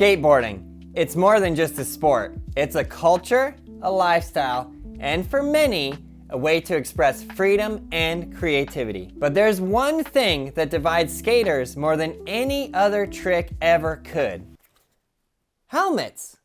Skateboarding. It's more than just a sport. It's a culture, a lifestyle, and for many, a way to express freedom and creativity. But there's one thing that divides skaters more than any other trick ever could. Helmets.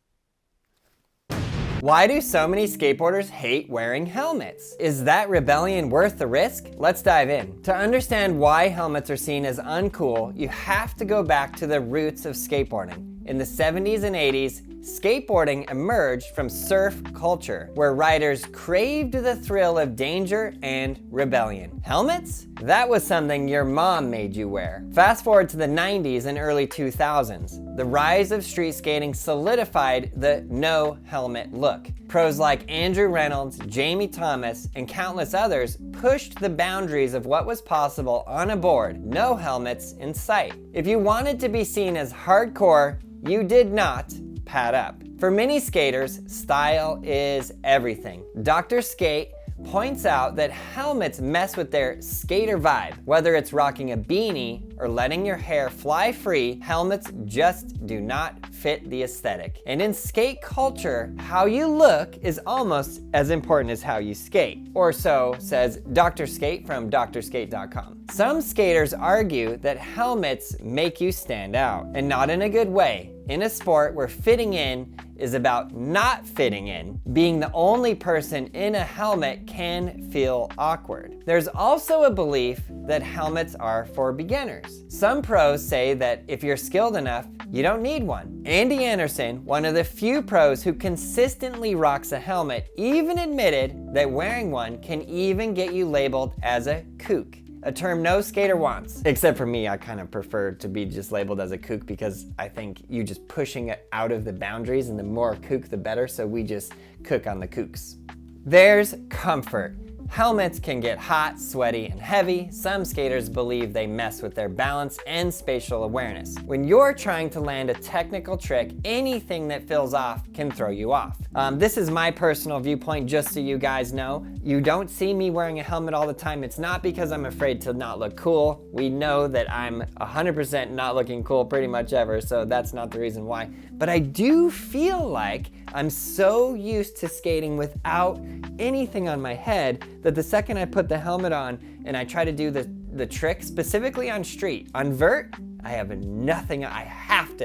Why do so many skateboarders hate wearing helmets? Is that rebellion worth the risk? Let's dive in. To understand why helmets are seen as uncool, you have to go back to the roots of skateboarding. In the 70s and 80s, skateboarding emerged from surf culture, where riders craved the thrill of danger and rebellion. Helmets? That was something your mom made you wear. Fast forward to the 90s and early 2000s. The rise of street skating solidified the no helmet look. Pros like Andrew Reynolds, Jamie Thomas, and countless others pushed the boundaries of what was possible on a board, no helmets in sight. If you wanted to be seen as hardcore, you did not pad up. For many skaters, style is everything. Dr. Skate points out that helmets mess with their skater vibe. Whether it's rocking a beanie or letting your hair fly free, helmets just do not fit the aesthetic. And in skate culture, how you look is almost as important as how you skate. Or so says Dr. Skate from drskate.com. Some skaters argue that helmets make you stand out, and not in a good way. In a sport where fitting in is about not fitting in, being the only person in a helmet can feel awkward. There's also a belief that helmets are for beginners. Some pros say that if you're skilled enough, you don't need one. Andy Anderson, one of the few pros who consistently rocks a helmet, even admitted that wearing one can even get you labeled as a kook. A term no skater wants. Except for me, I kind of prefer to be just labeled as a kook because I think you just pushing it out of the boundaries, and the more kook the better, so we just cook on the kooks. There's comfort. Helmets can get hot, sweaty, and heavy. Some skaters believe they mess with their balance and spatial awareness. When you're trying to land a technical trick, anything that feels off can throw you off. This is my personal viewpoint, just so you guys know. You don't see me wearing a helmet all the time. It's not because I'm afraid to not look cool. We know that I'm 100% not looking cool pretty much ever, so that's not the reason why. But I do feel like I'm so used to skating without anything on my head that the second I put the helmet on and I try to do the trick, specifically on street, on vert, I have nothing. I have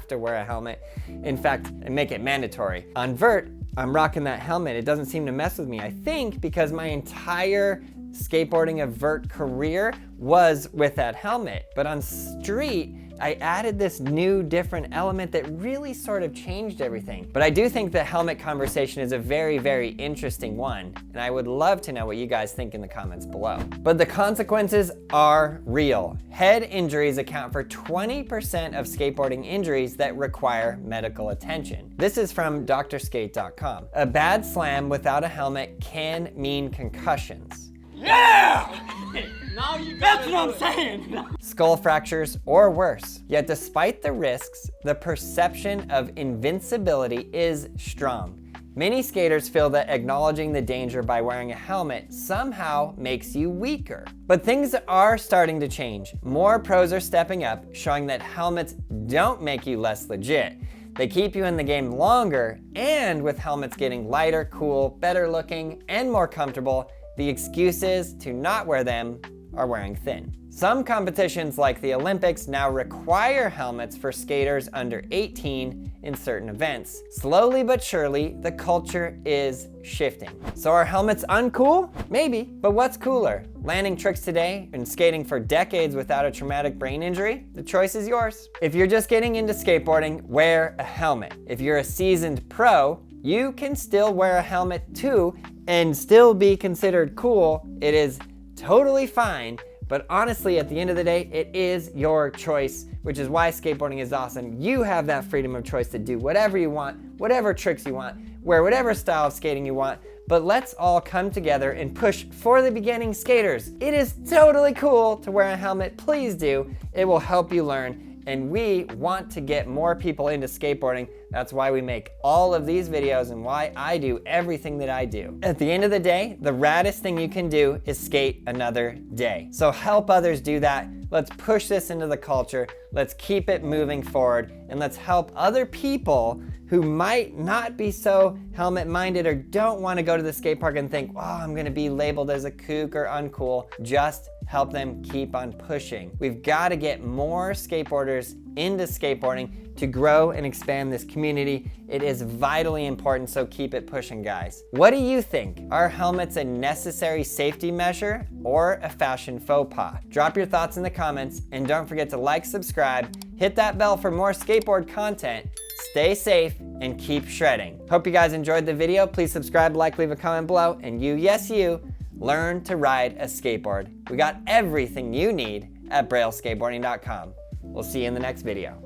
to wear a helmet. In fact, I make it mandatory. On vert, I'm rocking that helmet. It doesn't seem to mess with me. I think because my entire skateboarding of vert career was with that helmet. But on street, I added this new different element that really sort of changed everything. But I do think the helmet conversation is a very, very interesting one, and I would love to know what you guys think in the comments below. But the consequences are real. Head injuries account for 20% of skateboarding injuries that require medical attention. This is from drskate.com. A bad slam without a helmet can mean concussions. Yeah! That's what I'm saying! Skull fractures or worse. Yet despite the risks, the perception of invincibility is strong. Many skaters feel that acknowledging the danger by wearing a helmet somehow makes you weaker. But things are starting to change. More pros are stepping up, showing that helmets don't make you less legit. They keep you in the game longer, and with helmets getting lighter, cool, better looking, and more comfortable, the excuses to not wear them are wearing thin. Some competitions like the Olympics now require helmets for skaters under 18 in certain events. Slowly but surely, the culture is shifting. So are helmets uncool? Maybe, but what's cooler? Landing tricks today and skating for decades without a traumatic brain injury? The choice is yours. If you're just getting into skateboarding, wear a helmet. If you're a seasoned pro, you can still wear a helmet too and still be considered cool. It is totally fine, but honestly, at the end of the day, it is your choice, which is why skateboarding is awesome. You have that freedom of choice to do whatever you want, whatever tricks you want, wear whatever style of skating you want, but let's all come together and push for the beginning skaters. It is totally cool to wear a helmet. Please do. It will help you learn. And we want to get more people into skateboarding. That's why we make all of these videos and why I do everything that I do. At the end of the day, the raddest thing you can do is skate another day. So help others do that. Let's push this into the culture. Let's keep it moving forward, and let's help other people who might not be so helmet minded or don't want to go to the skate park and think, oh, I'm gonna be labeled as a kook or uncool. Just help them keep on pushing. We've got to get more skateboarders into skateboarding to grow and expand this community. It is vitally important, so keep it pushing, guys. What do you think? Are helmets a necessary safety measure or a fashion faux pas? Drop your thoughts in the comments, and don't forget to like, subscribe, hit that bell for more skateboard content. Stay safe and keep shredding. Hope you guys enjoyed the video. Please subscribe, like, leave a comment below, and you, yes you, learn to ride a skateboard. We got everything you need at brailleskateboarding.com. We'll see you in the next video.